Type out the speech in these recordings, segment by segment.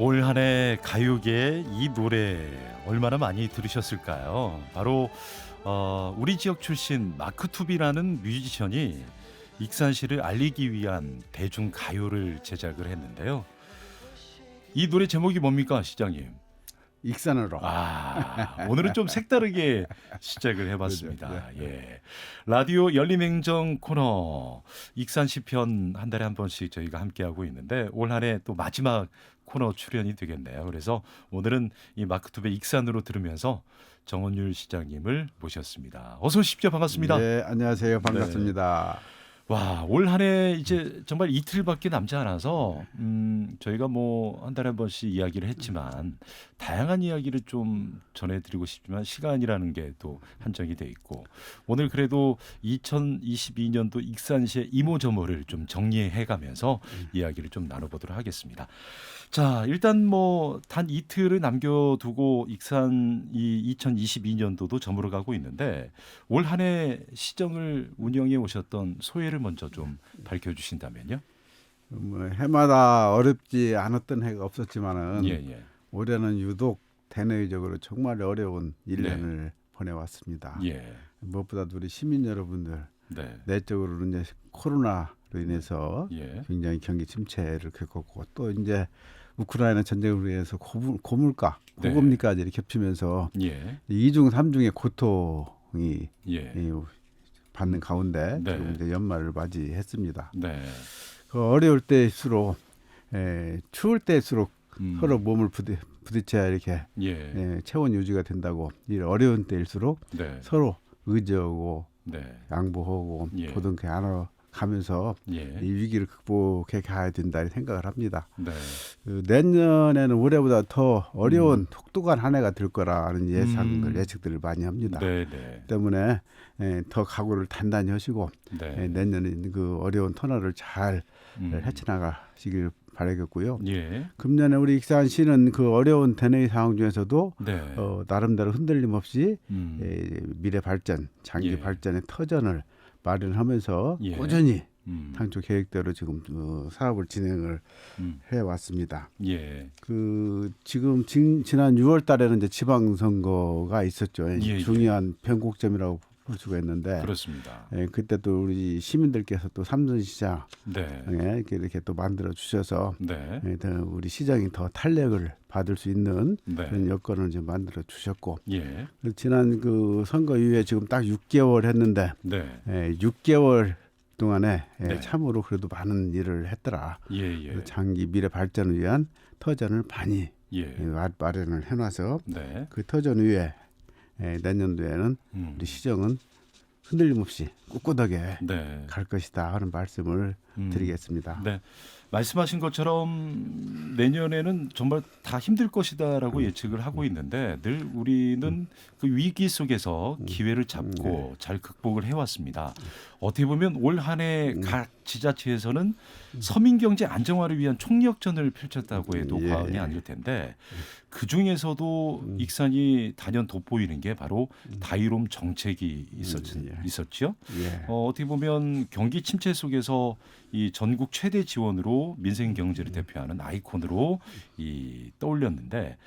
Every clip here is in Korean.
올 한 해 가요계의 이 노래 얼마나 많이 들으셨을까요? 바로 우리 지역 출신 마크투비라는 뮤지션이 익산시를 알리기 위한 대중 가요를 제작을 했는데요. 이 노래 제목이 뭡니까, 시장님? 익산으로. 오늘은 좀 색다르게 시작을 해봤습니다. 그죠, 네. 예, 라디오 열린행정 코너 익산시 편 한 달에 한 번씩 저희가 함께 하고 있는데 올 한 해 또 마지막 코너 출연이 되겠네요. 그래서 오늘은 이 마크투베 익산으로 들으면서 정원율 시장님을 모셨습니다. 어서 오십시오. 반갑습니다. 네, 안녕하세요. 반갑습니다. 와, 올 한 해 이제 정말 이틀밖에 남지 않아서 저희가 뭐 한 달에 한 번씩 이야기를 했지만 다양한 이야기를 좀 전해드리고 싶지만 시간이라는 게 또 한정이 돼 있고 오늘 그래도 2022년도 익산시의 이모저모를 좀 정리해가면서 이야기를 좀 나눠보도록 하겠습니다. 자, 일단 뭐 단 이틀을 남겨두고 익산 이 2022년도도 저물어가고 있는데 올 한 해 시정을 운영해 오셨던 소회를 먼저 좀 밝혀주신다면요. 뭐 해마다 어렵지 않았던 해가 없었지만은 예. 올해는 유독 대내적으로 정말 어려운 1년을 보내왔습니다. 예. 무엇보다도 우리 시민 여러분들 네. 내적으로는 이제 코로나로 인해서 예. 굉장히 경기 침체를 겪었고 또 이제 우크라이나 전쟁으로 인해서 고물가, 네. 고금리까지 겹치면서 예. 이중 삼중의 고통이 예. 받는 가운데 네. 지금 이제 연말을 맞이했습니다. 네. 그 어려울 때일수록 추울 때일수록 서로 몸을 부딪혀야 이렇게 예. 체온 유지가 된다고. 이 어려운 때일수록 네. 서로 의지하고 네. 양보하고 예. 보듬게 안아가면서 예. 이 위기를 극복해 가야 된다 생각을 합니다. 네. 내년에는 올해보다 더 어려운 독특한 한 해가 될 거라는 예측들을 많이 합니다. 네. 때문에 더 각오를 단단히 하시고 네. 내년에 그 어려운 터널을 잘 헤쳐나가시길 바라겠고요. 예. 금년에 우리 익산시는 그 어려운 대내 상황 중에서도 네. 나름대로 흔들림 없이 미래 발전, 장기 예. 발전의 터전을 마련하면서 예. 꾸준히 당초 계획대로 지금 사업을 진행을 해왔습니다. 예. 그 지금 지난 6월달에는 이제 지방선거가 있었죠. 예. 중요한 변곡점이라고 볼 수가 있는데, 그렇습니다. 그때 또 우리 시민들께서 또 삼선시장 네. 이렇게 또 만들어 주셔서 네. 더 우리 시장이 더 탄력을 받을 수 있는 네. 그런 여건을 이제 만들어 주셨고, 예. 지난 그 선거 이후에 지금 딱 6개월 했는데, 네. 6개월 동안에 네. 참으로 그래도 많은 일을 했더라. 예. 그래서 장기 미래 발전을 위한 터전을 많이 예. 마련을 해놔서 네. 그 터전 위에 내년도에는 우리 시정은 흔들림 없이 꿋꿋하게 네. 갈 것이다 하는 말씀을 드리겠습니다. 네. 말씀하신 것처럼 내년에는 정말 다 힘들 것이다라고 예측을 하고 있는데 늘 우리는 그 위기 속에서 기회를 잡고 잘 극복을 해왔습니다. 어떻게 보면 올 한 해 각 지자체에서는 서민 경제 안정화를 위한 총력전을 펼쳤다고 해도 과언이 아닐 텐데 그 중에서도 익산이 단연 돋보이는 게 바로 다이롬 정책이 있었죠. 예. 어떻게 보면 경기 침체 속에서 이 전국 최대 지원으로 민생 경제를 대표하는 아이콘으로 떠올렸는데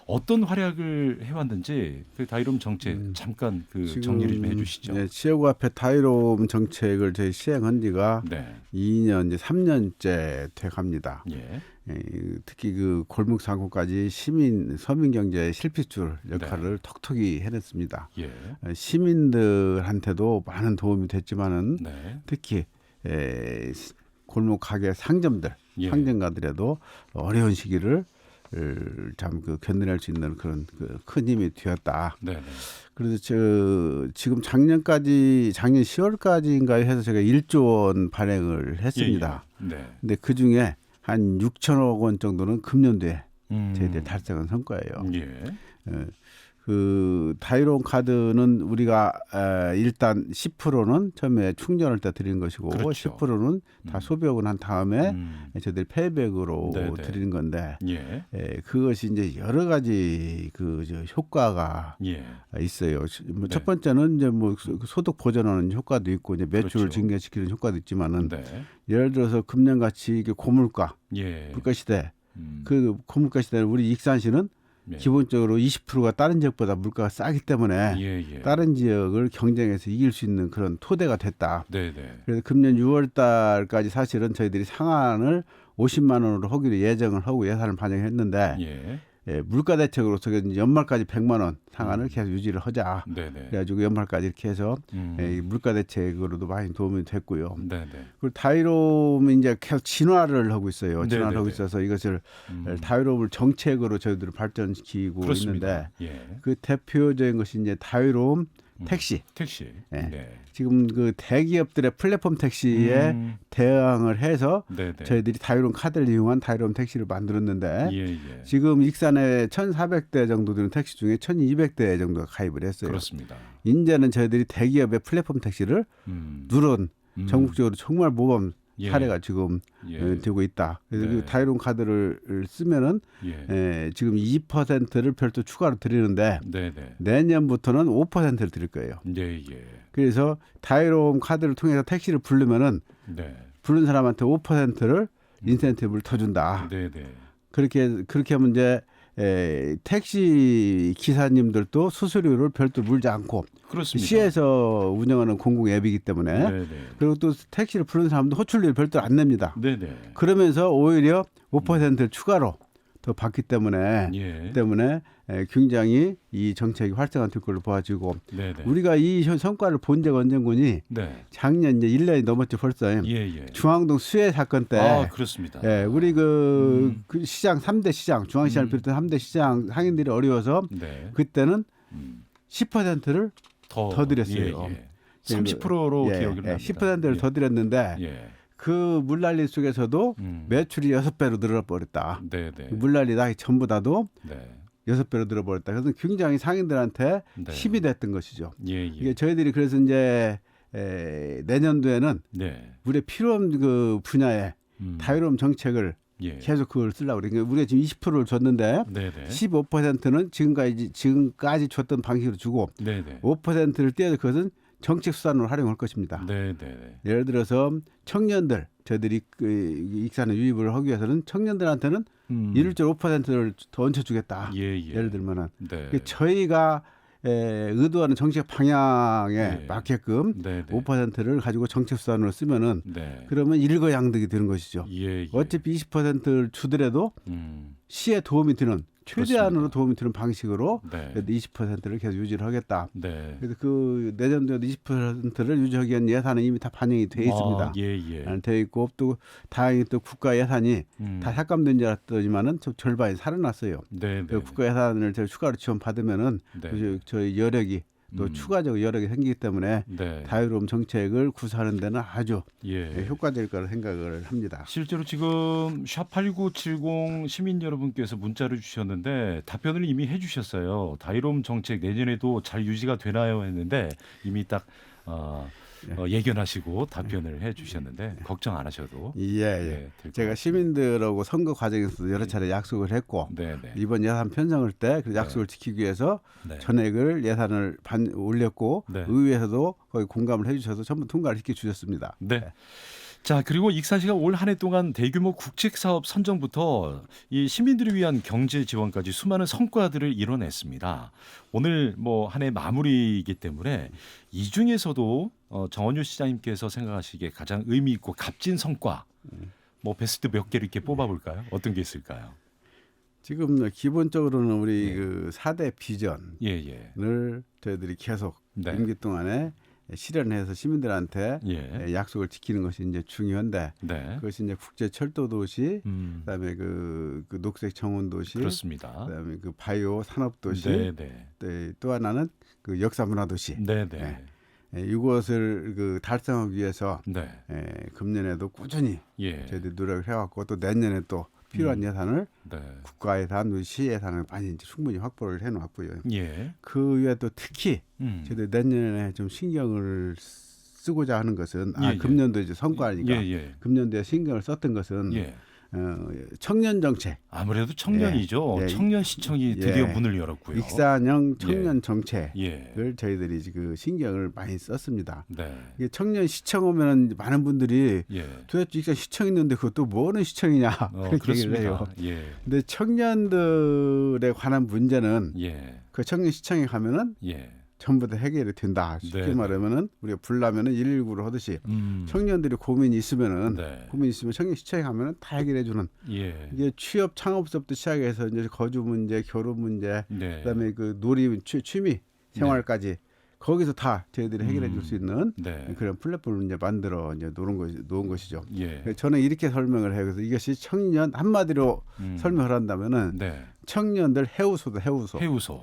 어떤 활약을 해왔는지 그 다이롬 정책 잠깐 그 정리를 좀 해주시죠. 네, 지역구 앞에 다이롬 정책을 저희 시행한 지가 네. 2년, 이제 3년째 돼갑니다. 예. 특히 그 골목 상권까지 서민 경제의 실핏줄 역할을 톡톡히 해냈습니다. 예. 시민들한테도 많은 도움이 됐지만은 네. 특히 골목 가게 상점들, 상점가들에도 어려운 시기를 참 견뎌낼 수 있는 그런 큰 힘이 되었다. 네. 그래서 지금 작년 10월까지인가요 해서 제가 1조 원 발행을 했습니다. 네. 근데 그 중에 한 6천억 원 정도는 금년도에 저희들이 달성한 성과예요. 예. 그 다이롬 카드는 우리가 일단 10%는 처음에 충전할 때 드리는 것이고 그렇죠. 10%는 다 소비하고 난 다음에 저희들이 페이백으로 네네. 드리는 건데 예. 그것이 이제 여러 가지 효과가 있어요. 뭐 첫 번째는 이제 뭐 소득 보전하는 효과도 있고 이제 매출을 그렇죠. 증가시키는 효과도 있지만은 네. 예를 들어서 금년같이 이게 고물가 예. 물가 시대 그 고물가 시대에 우리 익산시는 예. 기본적으로 20%가 다른 지역보다 물가가 싸기 때문에 예. 다른 지역을 경쟁해서 이길 수 있는 그런 토대가 됐다. 네네. 그래서 금년 6월 달까지 사실은 저희들이 상한을 50만 원으로 하기로 예정을 하고 예산을 반영했는데 예. 물가 대책으로서 연말까지 100만 원 상한을 계속 유지를 하자. 네네. 그래가지고 연말까지 이렇게 해서 이 물가 대책으로도 많이 도움이 됐고요. 네네. 그리고 다이롬이 이제 계속 진화를 하고 있어요. 진화를 네네네. 하고 있어서 이것을 다이롬을 정책으로 저희들이 발전시키고 그렇습니다. 있는데 예. 그 대표적인 것이 이제 다이롬 택시. 택시. 예. 네. 지금 그 대기업들의 플랫폼 택시에 대응을 해서 네네. 저희들이 다이롬 카드를 이용한 다이롬 택시를 만들었는데 예. 지금 익산에 1,400대 정도 되는 택시 중에 1,200대 정도가 가입을 했어요. 그렇습니다. 이제는 저희들이 대기업의 플랫폼 택시를 누른 전국적으로 정말 모범 예. 사례가 지금 되고 있다. 그래서 네. 그 다이롬 카드를 쓰면은 예. 지금 2%를 별도 추가로 드리는데 네네. 내년부터는 5%를 드릴 거예요. 예. 그래서 다이롬 카드를 통해서 택시를 부르면은 네. 부른 사람한테 5%를 인센티브를 더 준다. 네네. 그렇게 하면 이제 택시 기사님들도 수수료를 별도 물지 않고 그렇습니다. 시에서 운영하는 공공 앱이기 때문에 네네. 그리고 또 택시를 부르는 사람도 호출료를 별도로 안 냅니다. 네네. 그러면서 오히려 5%를 추가로 더 받기 때문에 예. 굉장히 이 정책이 활성화될 걸로 보아지고 네네. 우리가 이 성과를 본 데가 언젠고니 네. 작년 이제 1년이 넘었죠 벌써. 예. 중앙동 수해 사건 때 아, 그렇습니다. 우리 그 시장 3대 시장 중앙시장을 비롯한 3대 시장 상인들이 어려워서 네. 그때는 10%를 더 드렸어요. 30%로 기억을 납니다. 10%를 더 드렸는데 예. 그 물난리 속에서도 매출이 6배로 늘어버렸다. 네네. 물난리 나기 전보다도 네. 6배로 늘어버렸다. 그래서 굉장히 상인들한테 네. 힘이 됐던 것이죠. 예. 이게 저희들이 그래서 이제 내년도에는 네. 우리의 필요한 그 분야에 다이롬 정책을 예. 계속 그걸 쓰려고 그래. 그러니까 우리가 지금 20%를 줬는데 네네. 15%는 지금까지 줬던 방식으로 주고 네네. 5%를 떼어서 그것은 정책 수단으로 활용할 것입니다. 네네. 예를 들어서 청년들 저희들이 그 익산에 유입을 하기 위해서는 청년들한테는 1.5%를 더 얹혀주겠다. 예. 예를 들면은 네. 저희가 의도하는 정책 방향에 맞게끔 네네. 5%를 가지고 정책 수단으로 쓰면은 네. 그러면 일거양득이 되는 것이죠. 예. 어차피 20%를 주더라도 시에 도움이 되는 최대한으로 그렇습니다. 도움이 되는 방식으로 네. 20%를 계속 유지를 하겠다. 네. 그래서 그 내년도에도 20%를 유지하기 위한 예산은 이미 다 반영이 돼 있습니다. 아, 예. 돼 있고 또 다행히 또 국가 예산이 다 삭감된 줄 알았더니만은 좀 절반이 살아났어요. 네네. 그 국가 예산을 저희 추가로 지원 받으면은 네. 저희 여력이 또 추가적으로 여력이 생기기 때문에 네. 다이롬 정책을 구사하는 데는 아주 예. 효과될 거라 생각을 합니다. 실제로 지금 샵8970 시민 여러분께서 문자를 주셨는데 답변을 이미 해주셨어요. 다이롬 정책 내년에도 잘 유지가 되나요 했는데 이미 딱 예견하시고 답변을 해주셨는데 걱정 안 하셔도 예. 될 제가 것 시민들하고 선거 과정에서도 여러 차례 약속을 했고 네네. 이번 예산 편성을 때 그 약속을 지키기 위해서 네. 전액을 예산을 올렸고 네. 의회에서도 거의 공감을 해주셔서 전부 통과를 시켜 주셨습니다. 네. 자, 그리고 익산시가 올 한 해 동안 대규모 국책사업 선정부터 이 시민들을 위한 경제 지원까지 수많은 성과들을 이뤄냈습니다. 오늘 뭐 한 해 마무리이기 때문에 이 중에서도 정원유 시장님께서 생각하시기에 가장 의미 있고 값진 성과 뭐 베스트 몇 개를 이렇게 뽑아볼까요? 어떤 게 있을까요? 지금 기본적으로는 우리 그 4대 비전을 예. 저희들이 계속 네. 임기 동안에 실현해서 시민들한테 예. 약속을 지키는 것이 이제 중요한데 네. 그것이 이제 국제 철도 도시, 그다음에 그 녹색 정원 도시, 그렇습니다. 그다음에 그 바이오 산업 도시, 네. 또 하나는 그 역사 문화 도시. 네. 이것을 그 달성하기 위해서 네. 금년에도 꾸준히 예. 저희들이 노력을 해왔고 또 내년에 또 필요한 예산을 네. 국가 예산, 시 예산을 많이 이제 충분히 확보를 해놓았고요. 예. 그 외에 또 특히 저희들 내년에 좀 신경을 쓰고자 하는 것은 예. 금년도 이제 성과니까 예. 금년도에 신경을 썼던 것은 청년 정책, 아무래도 청년이죠. 예. 청년 시청이 드디어 예. 문을 열었고요. 익산형 청년 정책을 예. 저희들이 그 신경을 많이 썼습니다. 네. 이게 청년 시청 오면은 많은 분들이 예. 도대체 익산 시청 있는데 그것도 뭐는 시청이냐 그렇게 얘기를 해요. 그렇습니다. 예. 근데 청년들에 관한 문제는 예. 그 청년 시청에 가면은 예. 전부 다 해결이 된다. 쉽게 네. 말하면은 우리가 불나면은 119를 하듯이 청년들이 고민이 있으면은 네. 고민 있으면 청년 시청에 가면은 다 해결해 주는 예. 이게 취업 창업서부터 시작해서 이제 거주 문제, 결혼 문제, 네. 그다음에 그 놀이 취미 생활까지 거기서 다 저희들이 해결해 줄 수 있는 네. 그런 플랫폼을 이제 만들어 이제 놓은 것이죠. 예. 저는 이렇게 설명을 해요. 그래서 이것이 청년 한마디로 설명을 한다면은 네. 청년들 해우소다 해우소. 해우소.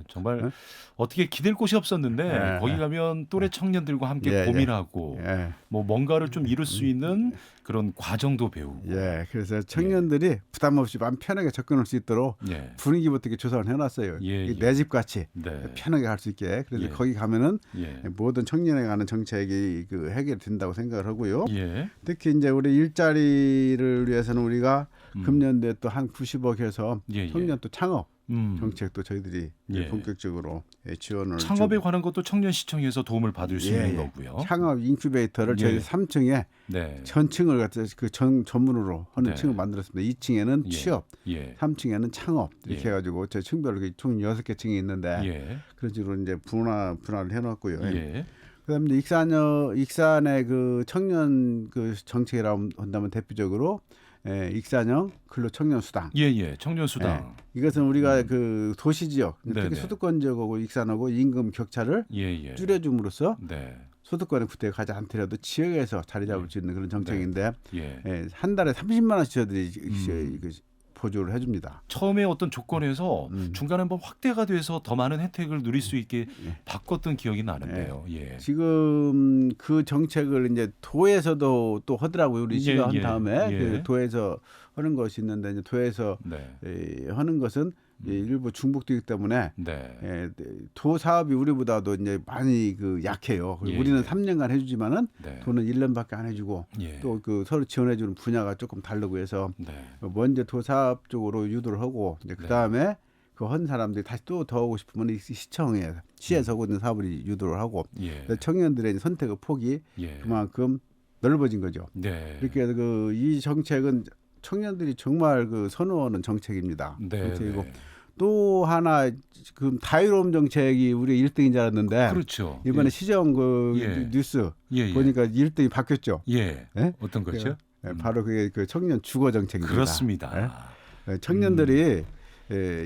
정말 네? 어떻게 기댈 곳이 없었는데 네. 거기 가면 또래 청년들과 함께 예, 고민하고 예. 뭐 뭔가를 좀 이룰 수 있는 그런 과정도 배우고. 예, 그래서 청년들이 부담 없이 마음 편하게 접근할 수 있도록 예. 분위기부터 이렇게 조성을 해놨어요. 예, 내 집 같이 네. 편하게 할 수 있게. 그래서 예. 거기 가면은 예. 모든 청년에 관한 정책이 그 해결된다고 생각을 하고요. 예. 특히 이제 우리 일자리를 위해서는 우리가 금년도에 또 한 90억 해서 예, 예. 청년 또 창업 정책도 저희들이 예. 본격적으로 지원을 창업에 좀- 관한 것도 청년 시청에서 도움을 받을 수 있는 거고요. 창업 인큐베이터를 예. 저희 3층에 네. 전층을 갖다 그 전문으로 하는 네. 층을 만들었습니다. 2층에는 예. 취업, 예. 3층에는 창업 이렇게 예. 해가지고 저 층별로 총 6개 층이 있는데 예. 그런 식으로 이제 분할을 해놨고요. 예. 그다음에 이제 익산의 그 청년 그 정책이라고 한다면 대표적으로 익산형 근로 청년 수당. 예. 예. 청년 수당. 이것은 우리가 그 도시 지역, 특히 네네. 수도권 지역하고 익산하고 임금 격차를 예. 예. 줄여줌으로써 네. 소득권의 구태가 가지 않더라도 지역에서 자리 잡을 수 있는 그런 정책인데 예. 한 달에 30만 원씩 저희들이 그 보조를 해줍니다. 처음에 어떤 조건에서 중간에 한번 확대가 돼서 더 많은 혜택을 누릴 수 있게 바꿨던 기억이 나는데요. 예. 지금 그 정책을 이제 도에서도 또 하더라고요. 우리 시가 한 예. 다음에 예. 그 도에서 하는 것이 있는데 이제 도에서 네. 하는 것은 일부 중복되기 때문에 네. 도 사업이 우리보다도 이제 많이 그 약해요. 예, 우리는 예. 3년간 해주지만은 네. 도는 1년밖에 안 해주고 예. 또 그 서로 지원해주는 분야가 조금 다르고 해서 네. 먼저 도 사업 쪽으로 유도를 하고 이제 그 다음에 그 한 사람들이 다시 또 더 하고 싶으면 이 시청에 시에서 하고 있는 사업을 유도를 하고 예. 청년들의 선택의 폭이 예. 그만큼 넓어진 거죠. 네. 이렇게 그 이 정책은 청년들이 정말 그 선호하는 정책입니다. 네. 정책이고 네. 또 하나 지금 다이로움 정책이 우리 1등인 줄 알았는데 그렇죠. 이번에 예. 시정 그 예. 뉴스 예. 예. 보니까 1등이 바뀌었죠. 예. 예? 어떤 거죠? 바로 그게 그 청년 주거 정책입니다. 그렇습니다. 청년들이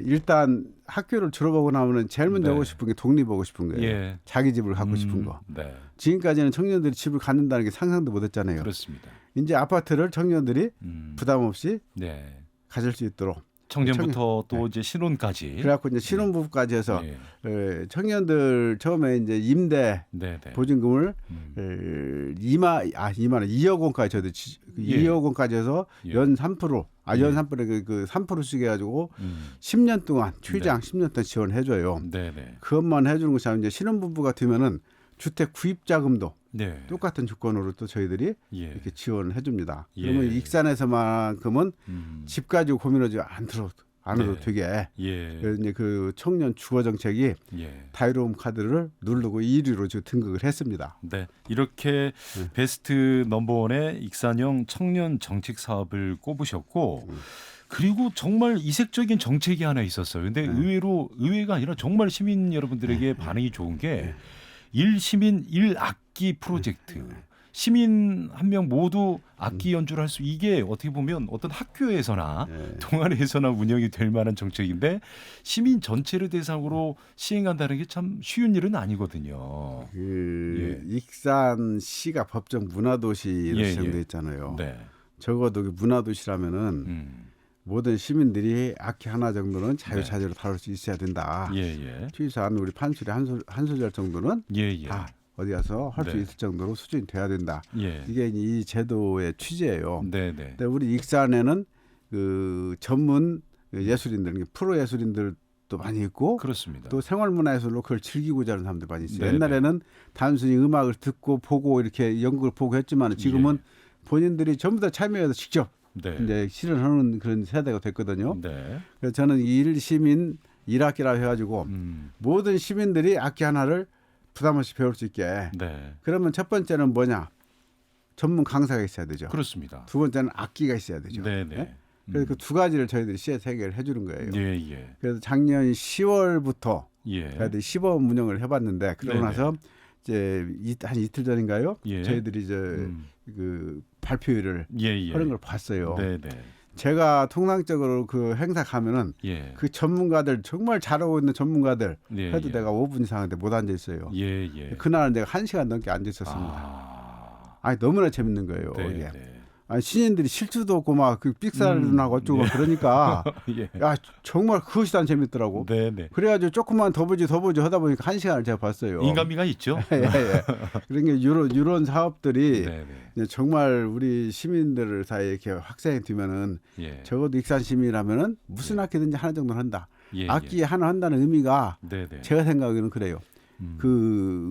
일단 학교를 졸업하고 나면은 제일 먼저 네. 하고 싶은 게 독립하고 싶은 거예요. 예. 자기 집을 갖고 싶은 거. 네. 지금까지는 청년들이 집을 갖는다는 게 상상도 못했잖아요. 그렇습니다. 이제 아파트를 청년들이 부담 없이 네. 가질 수 있도록 청년부터 또 이제 신혼까지. 그래갖고 이제 신혼부부까지 해서 예. 청년들 처음에 이제 임대 네, 네. 보증금을 2만 원, 2억 원까지 저도 예. 2억 원까지 해서 예. 연 3%, 연 3%에 그 3%씩 해가지고 10년 동안 최장 10년 동안 지원해줘요. 네, 네. 그것만 해주는 것이 아니라 이제 신혼부부가 되면은 주택 구입 자금도 네. 똑같은 조건으로 또 저희들이 예. 이렇게 지원을 해줍니다. 예. 그러면 익산에서만큼은 집 가지고 고민하지 않아도 네. 되게. 예. 그래서 이제 그 청년 주거 정책이 예. 다이로움 카드를 누르고 1위로 지금 등극을 했습니다. 네, 이렇게 베스트 넘버원의 익산형 청년 정책 사업을 꼽으셨고, 그리고 정말 이색적인 정책이 하나 있었어요. 근데 의외가 아니라 정말 시민 여러분들에게 반응이 좋은 게 일시민 1악기 프로젝트. 시민 한 명 모두 악기 연주를 할 수, 이게 어떻게 보면 어떤 학교에서나 동아리에서나 운영이 될 만한 정책인데 시민 전체를 대상으로 시행한다는 게 참 쉬운 일은 아니거든요. 익산시가 법정 문화도시로 지정돼 있잖아요. 네. 적어도 그 문화도시라면은 모든 시민들이 악기 하나 정도는 자유자재로 다룰 수 있어야 된다. 최소한 우리 판소리 한 소절 정도는 다 어디 가서 할 수 있을 정도로 수준이 돼야 된다. 이게 이 제도의 취지예요. 근데 우리 익산에는 그 전문 예술인들, 프로 예술인들도 많이 있고, 그렇습니다. 또 생활문화예술로 그걸 즐기고자 하는 사람들 많이 있어요. 옛날에는 단순히 음악을 듣고 보고 이렇게 연극을 보고 했지만 지금은 본인들이 전부 다 참여해서 직접 네. 이제 실현하는 그런 세대가 됐거든요. 네. 그래서 저는 일시민 1학기라고 해가지고 모든 시민들이 악기 하나를 부담 없이 배울 수 있게. 네. 그러면 첫 번째는 뭐냐? 전문 강사가 있어야 되죠. 그렇습니다. 두 번째는 악기가 있어야 되죠. 네네. 네? 그래서 그 두 가지를 저희들이 CS 해결을 해주는 거예요. 예, 예. 그래서 작년 10월부터 예. 저희들이 시범 운영을 해봤는데 그러고 네네. 나서 이제 한 이틀 전인가요? 예. 저희들이 그 발표회를 예. 하는 걸 봤어요. 네네. 제가 통상적으로 그 행사 가면은 예. 그 전문가들 정말 잘하고 있는 전문가들 예, 해도 예. 내가 5분 이상 하는데 못 앉아 있어요. 예, 예. 그날은 내가 1시간 넘게 앉아 있었습니다. 아. 아니 너무나 재밌는 거예요. 네, 이게. 네. 아니, 신인들이 실수도 없고 막 그 삑사리도 나고 어쩌고 네. 그러니까 예. 야 정말 그것이 난 재밌더라고. 네네. 그래가지고 조금만 더 보지 하다 보니까 1시간을 제가 봤어요. 인간미가 있죠. 예, 예. 그런 게 이런 사업들이 네네. 이제 정말 우리 시민들 사이에 이렇게 확산이 되면은 예. 적어도 익산 시민이라면은 무슨 악기든지 하나 정도는 한다. 예, 악기 하나 한다는 의미가 네네. 제가 생각하기는 그래요. 그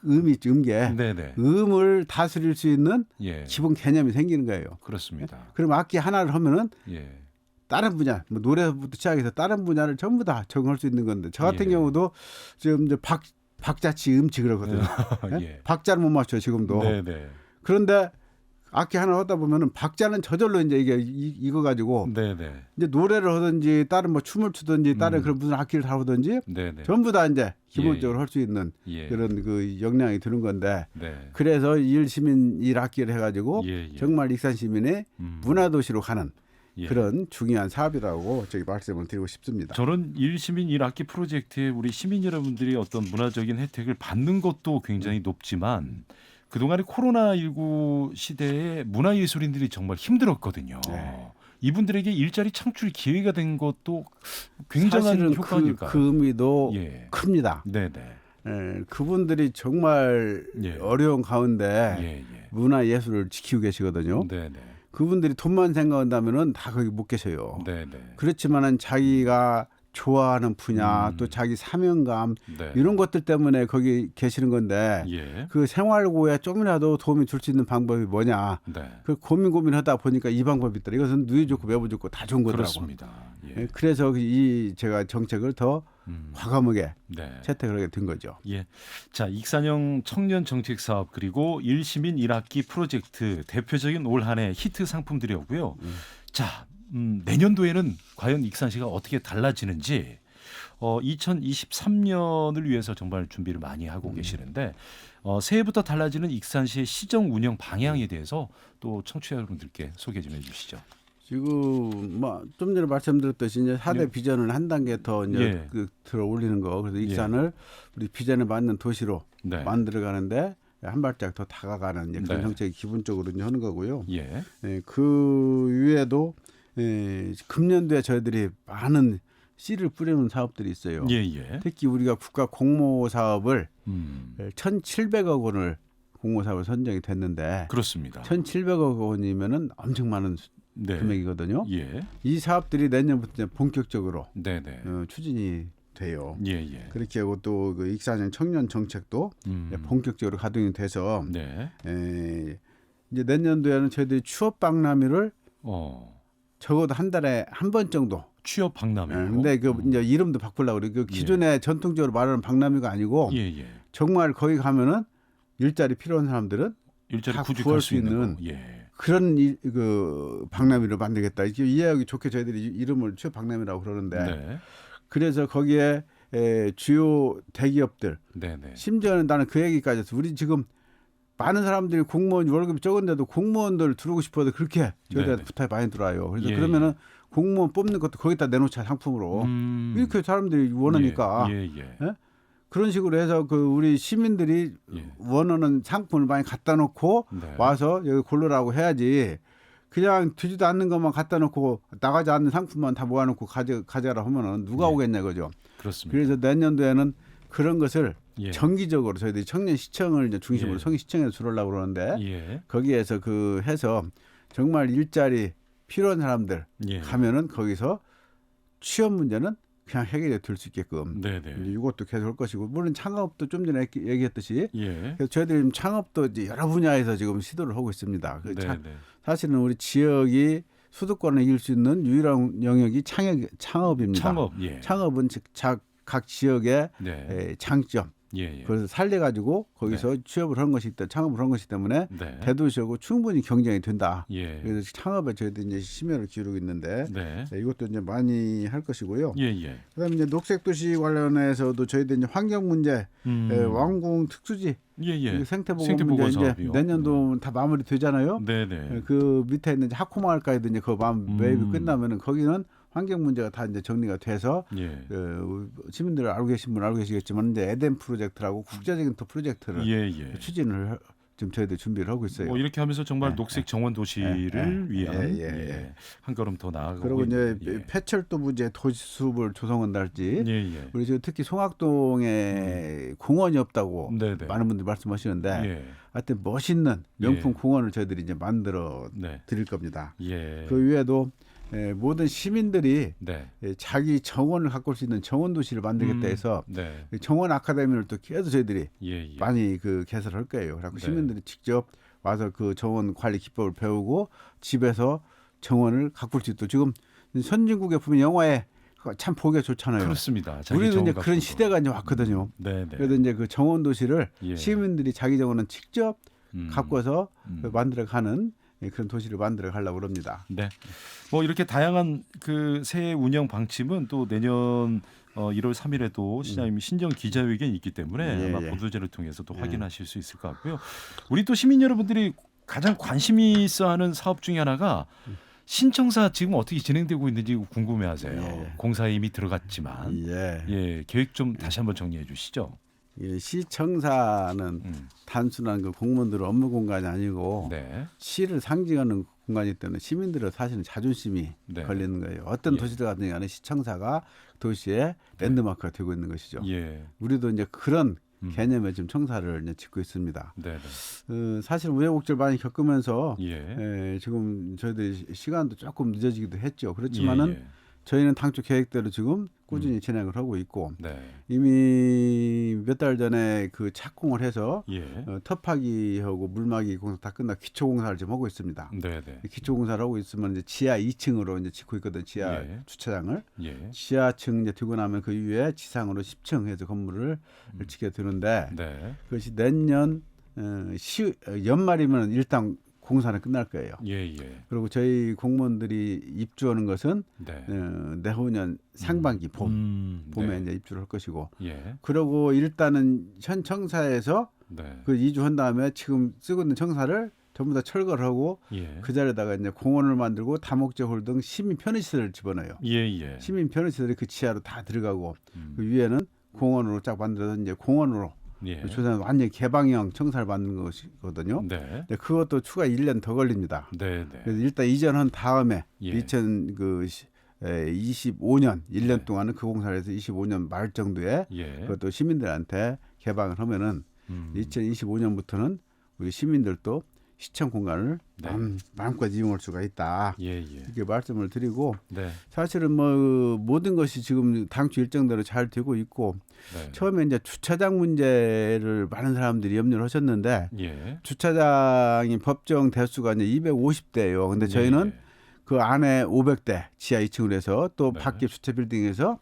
음계, 네네. 음을 다스릴 수 있는 예. 기본 개념이 생기는 거예요. 그렇습니다. 그럼 악기 하나를 하면은 예. 다른 분야, 뭐 노래부터 시작해서 다른 분야를 전부 다 적응할 수 있는 건데 저 같은 예. 경우도 지금 이제 박자치 음치 그러거든요. 예. 박자를 못 맞춰요 지금도. 네네. 그런데 악기 하나 하다 보면은 박자는 저절로 이제 이게 이거 가지고 네네. 이제 노래를 하든지 다른 뭐 춤을 추든지 다른 그런 무슨 악기를 다루든지 네네. 전부 다 이제 기본적으로 할 수 있는 예. 그런 그 역량이 드는 건데 네. 그래서 일시민 1학기를 해가지고 예, 예. 정말 익산 시민의 문화도시로 가는 예. 그런 중요한 사업이라고 저기 말씀을 드리고 싶습니다. 저는 일시민 1학기 프로젝트에 우리 시민 여러분들이 어떤 문화적인 혜택을 받는 것도 굉장히 높지만 그동안의 코로나19 시대에 문화예술인들이 정말 힘들었거든요. 네. 이분들에게 일자리 창출 기회가 된 것도 굉장한 사실은 효과니까요. 그 의미도 예. 큽니다. 네네. 예, 그분들이 정말 예. 어려운 가운데 예, 예. 문화예술을 지키고 계시거든요. 네네. 그분들이 돈만 생각한다면은 다 거기 못 계세요. 네네. 그렇지만은 자기가 좋아하는 분야 또 자기 사명감 네. 이런 것들 때문에 거기 계시는 건데 예. 그 생활고에 조금이라도 도움이 줄 수 있는 방법이 뭐냐 네. 그 고민하다 보니까 이 방법이 있더라. 이것은 누이 좋고 매부 좋고 다 좋은 거더라고요. 그렇습니다. 예. 예, 그래서 이 제가 정책을 더 과감하게 네. 채택을 하게 된 거죠. 예. 자, 익산형 청년 정책 사업 그리고 일시민 1학기 프로젝트 대표적인 올 한 해 히트 상품들이었고요. 자, 내년도에는 과연 익산시가 어떻게 달라지는지 2023년을 위해서 정말 준비를 많이 하고 계시는데 새해부터 달라지는 익산시의 시정 운영 방향에 대해서 또 청취자 여러분들께 소개 좀 해주시죠. 지금 뭐 좀 전에 말씀드렸듯이 이제 4대 예. 비전을 한 단계 더 이제 예. 그 들어 올리는 거. 그래서 익산을 우리 비전에 맞는 도시로 네. 만들어 가는데 한 발짝 더 다가가는 이제 그런 네. 정책이 기본적으로 이제 하는 거고요. 예. 예, 그 외에도 금년도에 저희들이 많은 씨를 뿌리는 사업들이 있어요. 예, 예. 특히 우리가 국가 공모 사업을 1,700억 원을 공모 사업을 선정이 됐는데 그렇습니다. 1,700억 원이면은 엄청 많은 네. 금액이거든요. 예. 이 사업들이 내년부터 이제 본격적으로 네네. 추진이 돼요. 예, 예. 그렇게 하고 또 그 익산형 청년 정책도 본격적으로 가동이 돼서 네. 이제 내년도에는 저희들이 취업 박람회를 적어도 한 달에 한 번 정도. 취업 박람회. 근데 그 이제 이름도 바꾸려고 그래. 그 기존에 전통적으로 말하는 박람회가 아니고 예, 예. 정말 거기 가면은 일자리 필요한 사람들은 일자리 다 구직할 구할 수 수 있는 있는 예. 그런 그 박람회를 만들겠다. 이게 이해하기 좋게 저희들이 이름을 취업 박람회라고 그러는데 네. 그래서 거기에 주요 대기업들 네네. 심지어는 나는 그 얘기까지 했어. 우리 지금 많은 사람들이 공무원 월급이 적은데도 공무원들 들어오고 싶어도 그렇게 저희들한테 부탁이 많이 들어와요. 그래서 예, 그러면은 공무원 뽑는 것도 거기다 내놓자 상품으로 이렇게 사람들이 원하니까 예, 예, 예. 예? 그런 식으로 해서 그 우리 시민들이 예. 원하는 상품을 많이 갖다 놓고 네. 와서 여기 고르라고 해야지 그냥 되지도 않는 것만 갖다 놓고 나가지 않는 상품만 다 모아놓고 가져가라 하면은 누가 예. 오겠냐 그죠. 그렇습니다. 그래서 내년도에는 그런 것을 예. 정기적으로 저희들이 청년 시청을 이제 중심으로 예. 청년 시청에서 주려고 그러는데 예. 거기에서 그 해서 정말 일자리 필요한 사람들 예. 가면은 거기서 취업 문제는 그냥 해결이 될 수 있게끔 네네. 이것도 계속 할 것이고 물론 창업도 좀 전에 얘기했듯이 예. 그래서 저희들이 지금 창업도 이제 여러 분야에서 지금 시도를 하고 있습니다. 네네. 사실은 우리 지역이 수도권을 이길 수 있는 유일한 영역이 창업입니다. 창업, 예. 창업은 즉 각 지역의 네. 장점. 예, 예. 그래서 살려가지고 거기서 네. 취업을 한 것이 있다, 창업을 한 것이기 때문에 네. 대도시하고 충분히 경쟁이 된다. 예. 그래서 창업에 저희도 이제 심혈을 기울이고 있는데 네. 이것도 이제 많이 할 것이고요. 예, 예. 그다음에 이제 녹색 도시 관련해서도 저희도 이제 환경 문제, 왕궁 특수지, 예, 예. 생태보건 문제 이제 내년도 다 마무리 되잖아요. 네, 네. 그 밑에 있는 학호마을까지도 이제 그 매입이 끝나면은 거기는 환경 문제가 다 이제 정리가 돼서 예. 시민들 알고 계신 분 알고 계시겠지만 이제 에덴 프로젝트라고 국제적인 또 프로젝트를 추진을 지금 저희들 준비를 하고 있어요. 뭐 이렇게 하면서 정말 녹색 정원 도시를 위한 한 걸음 더 나아가고 그리고 이제 폐철도 부재 도시숲을 조성한달지 우리 지금 특히 송악동에 공원이 없다고 많은 분들이 말씀하시는데 하여튼 멋있는 명품 공원을 저희들이 이제 만들어 드릴 겁니다. 그 외에도 모든 시민들이 자기 정원을 가꿀 수 있는 정원 도시를 만들겠다 해서 정원 아카데미를 또 계속 저희들이 많이 그 개설을 할 거예요. 그래서 시민들이 직접 와서 그 정원 관리 기법을 배우고 집에서 정원을 가꿀 수 있도록 지금 선진국에 보면 영화에 참 보기가 좋잖아요. 그렇습니다. 우리도 이제 그런 시대가 이제 왔거든요. 그래서 이제 그 정원 도시를 시민들이 자기 정원은 직접 가꿔서 만들어가는 그런 도시를 만들어 가려고 합니다. 네. 뭐 이렇게 다양한 그 새 운영 방침은 또 내년 1월 3일에도 시장님이 신정 기자회견이 있기 때문에 아마 보도자를 통해서 또 확인하실 수 있을 것 같고요. 우리 또 시민 여러분들이 가장 관심이 있어하는 사업 중에 하나가 신청사 지금 어떻게 진행되고 있는지 궁금해하세요. 공사에 이미 들어갔지만 계획 좀 다시 한번 정리해 주시죠. 시청사는 단순한 그 공무원들의 업무 공간이 아니고 시를 상징하는 공간이기 때문에 시민들의 사실은 자존심이 걸리는 거예요. 어떤 도시들 같은 경우는 시청사가 도시의 랜드마크가 되고 있는 것이죠. 우리도 이제 그런 개념의 지금 청사를 이제 짓고 있습니다. 사실 우여곡절 많이 겪으면서 지금 저희들 시간도 조금 늦어지기도 했죠. 그렇지만은 저희는 당초 계획대로 지금 꾸준히 진행을 하고 있고 이미 몇 달 전에 그 착공을 해서 터파기하고 물막이 공사 다 끝나 기초 공사를 지금 하고 있습니다. 기초 공사를 하고 있으면 이제 지하 2층으로 이제 짓고 있거든. 지하 주차장을 지하층 이제 두고 나면 그 위에 지상으로 10층 해서 건물을 짓게 되는데 그것이 내년 연말이면 일단 공사는 끝날 거예요. 그리고 저희 공무원들이 입주하는 것은 내후년 상반기 봄에 이제 입주를 할 것이고, 그리고 일단은 현 청사에서 그 이주한 다음에 지금 쓰고 있는 청사를 전부 다 철거를 하고 그 자리에다가 이제 공원을 만들고 다목적 홀등 시민 편의시설을 집어넣어요. 시민 편의시설이 그 지하로 다 들어가고 그 위에는 공원으로 쫙 만들어서 이제 공원으로 조선 완전 개방형 청사를 만든 것이거든요. 근데 그것도 추가 1년 더 걸립니다. 그래서 일단 이전한 다음에 2025년 1년 동안은 그 공사를 해서 25년 말 정도에 그것도 시민들한테 개방을 하면은 2025년부터는 우리 시민들도 시청 공간을 마음껏 이용할 수가 있다. 이렇게 말씀을 드리고 사실은 뭐 모든 것이 지금 당초 일정대로 잘 되고 있고 처음에 이제 주차장 문제를 많은 사람들이 염려를 하셨는데 주차장이 법정 대수가 이제 250대예요. 근데 저희는 그 안에 500대 지하 2층으로 해서 또 밖에 주차 빌딩에서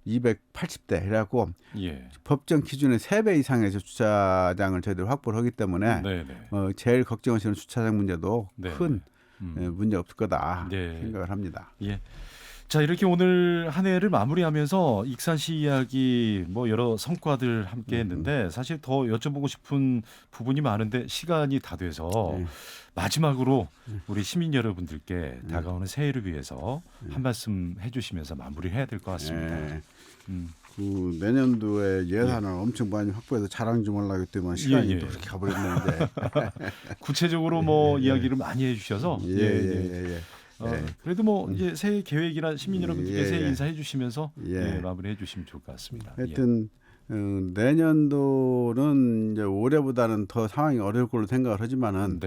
280대 해갖고 법정 기준의 3배 이상의 주차장을 저희들 확보를 하기 때문에 제일 걱정하시는 주차장 문제도 큰 문제 없을 거다 생각을 합니다. 자, 이렇게 오늘 한 해를 마무리하면서 익산시 이야기 뭐 여러 성과들 함께 했는데 사실 더 여쭤보고 싶은 부분이 많은데 시간이 다 돼서 마지막으로 우리 시민 여러분들께 다가오는 새해를 위해서 한 말씀 해주시면서 마무리해야 될 것 같습니다. 그 내년도에 예산을 엄청 많이 확보해서 자랑 좀 하려고 했더니 시간이 또 그렇게 가버렸는데 구체적으로 뭐 이야기를 많이 해주셔서 그래도 뭐 이제 새해 계획이나 시민 여러분들께 새해 인사해 주시면서 마무리해 주시면 좋을 것 같습니다. 하여튼 내년도는 이제 올해보다는 더 상황이 어려울 걸로 생각을 하지만은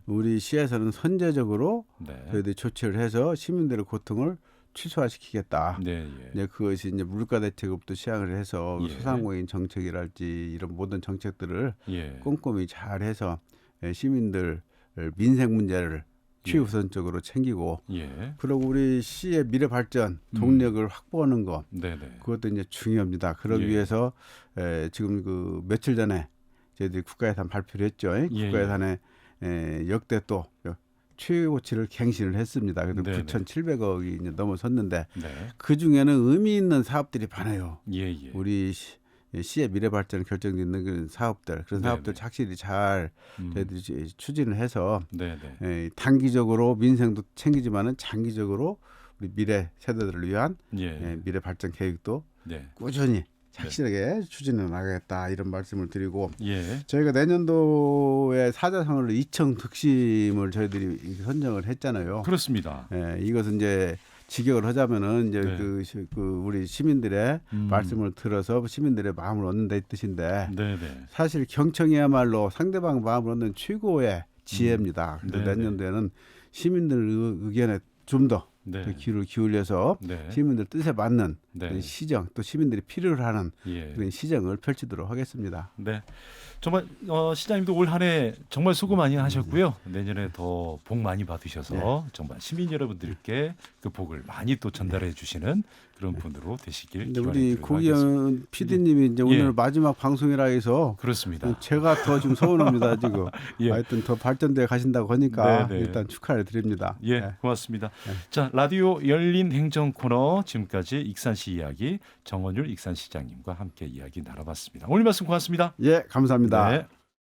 우리 시에서는 선제적으로 저희들이 조치를 해서 시민들의 고통을 취소화시키겠다. 이제 그것이 이제 물가 대책부터 시작을 해서 소상공인 정책이랄지 이런 모든 정책들을 꼼꼼히 잘 해서 시민들 민생 문제를 최우선적으로 챙기고 예. 그리고 우리 시의 미래 발전 동력을 확보하는 것 네네. 그것도 이제 중요합니다. 그러기 예. 위해서 지금 그 며칠 전에 저희들이 국가예산 발표를 했죠. 국가예산에 역대 또 최고치를 갱신을 했습니다. 그래도 9,700억이 이제 넘어섰는데 그 중에는 의미 있는 사업들이 많아요. 우리 시의 미래 발전 결정짓는 그런 사업들, 그런 사업들 확실히 잘 저희들이 추진을 해서 단기적으로 민생도 챙기지만은 장기적으로 우리 미래 세대들을 위한 미래 발전 계획도 꾸준히 확실하게 추진해 나가겠다 이런 말씀을 드리고 저희가 내년도에 사자성어를 2청 득심을 저희들이 선정을 했잖아요. 그렇습니다. 이것은 이제 직역을 하자면은 이제 그 우리 시민들의 말씀을 들어서 시민들의 마음을 얻는 데 뜻인데 사실 경청이야말로 상대방 마음을 얻는 최고의 지혜입니다. 그래서 내년도에는 시민들 의견에 좀 더 귀를 기울여서 시민들 뜻에 맞는 시정 또 시민들이 필요로 하는 그런 시정을 펼치도록 하겠습니다. 네, 정말 시장님도 올 한 해 정말 수고 많이 하셨고요. 내년에 더 복 많이 받으셔서 정말 시민 여러분들께 그 복을 많이 또 전달해 주시는 그런 분으로 되시길 기원드리도록 우리 고기현 PD님이 이제 오늘 마지막 방송이라 해서 그렇습니다. 제가 더 좀 서운합니다 지금. 하여튼 더 발전돼 가신다고 하니까 일단 축하를 드립니다. 고맙습니다. 자, 라디오 열린 행정 코너 지금까지 익산시 이야기 정원율 익산시장님과 함께 이야기 나눠봤습니다. 오늘 말씀 고맙습니다. 감사합니다.